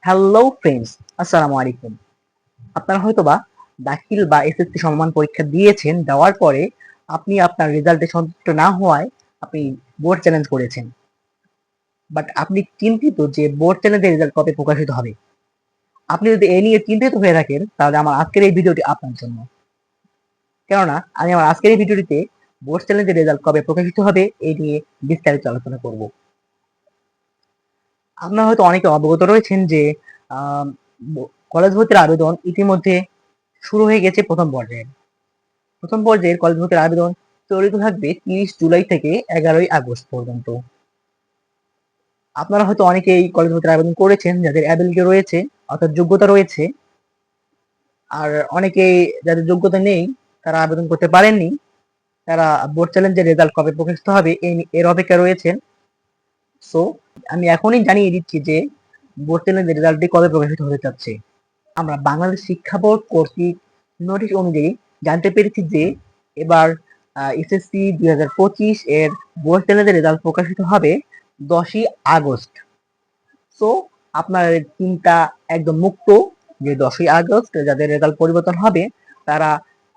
Hello friends, আসসালামু আলাইকুম। আপনারা হয়তোবা দাখিল বা এসএসসি সমমান পরীক্ষা দিয়েছেন, দেওয়ার পরে আপনি আপনার রেজাল্টে সন্তুষ্ট না হওয়ায় আপনি বোর্ড চ্যালেঞ্জ করেছেন। বাট আপনি চিন্তিত যে বোর্ড চ্যালেঞ্জের রেজাল্ট কবে প্রকাশিত হবে। আপনি যদি এ নিয়ে চিন্তিত হয়ে থাকেন তাহলে আমার আজকের এই ভিডিওটি আপনার জন্য। কেননা আমি আমার আজকের এই ভিডিওটিতে বোর্ড চ্যালেঞ্জের রেজাল্ট কবে প্রকাশিত হবে এই নিয়ে বিস্তারিত আলোচনা করব। আপনারা হয়তো অনেকে অবগত রয়েছেন যে আহ, কলেজ ভর্তির আবেদন ইতিমধ্যে শুরু হয়ে গেছে প্রথম পর্যায়ের কলেজ ভর্তির আবেদন চলিত থাকবে 30 জুলাই থেকে 11ই আগস্ট পর্যন্ত। আপনারা হয়তো অনেকেই কলেজ ভর্তির আবেদন করেছেন যাদের অ্যাবিলিটি রয়েছে, অর্থাৎ যোগ্যতা রয়েছে। আর অনেকেই যাদের যোগ্যতা নেই, তারা আবেদন করতে পারেননি। তারা বোর্ড চ্যালেঞ্জের রেজাল্ট কবে প্রকাশিত হবে এর অপেক্ষা রয়েছেন। সো আমি এখনই জানিয়ে দিচ্ছি যে বোর্ড চ্যালেঞ্জের রেজাল্টটি কবে প্রকাশিত হতে যাচ্ছে। আমরা বাংলাদেশ শিক্ষা বোর্ড কর্তৃক নোটিশ অনুযায়ী জানতে পেরেছি যে এবার এসএসসি 2025 এর বোর্ড চ্যালেঞ্জের রেজাল্ট প্রকাশিত হবে 10ই আগস্ট। সো আপনার চিন্তা একদম মুক্ত যে 10ই আগস্ট যাদের রেজাল্ট পরিবর্তন হবে তারা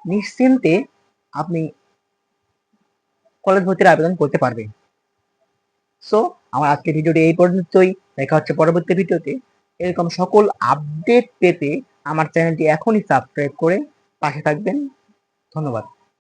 নিশ্চিন্তে আপনি কলেজ ভর্তির আবেদন করতে পারবেন। সো আমার আজকের ভিডিওটি এই পর্যন্তই। দেখা হচ্ছে পরবর্তী ভিডিওতে। এরকম সকল আপডেট পেতে আমার চ্যানেলটি এখনই সাবস্ক্রাইব করে পাশে থাকবেন। ধন্যবাদ।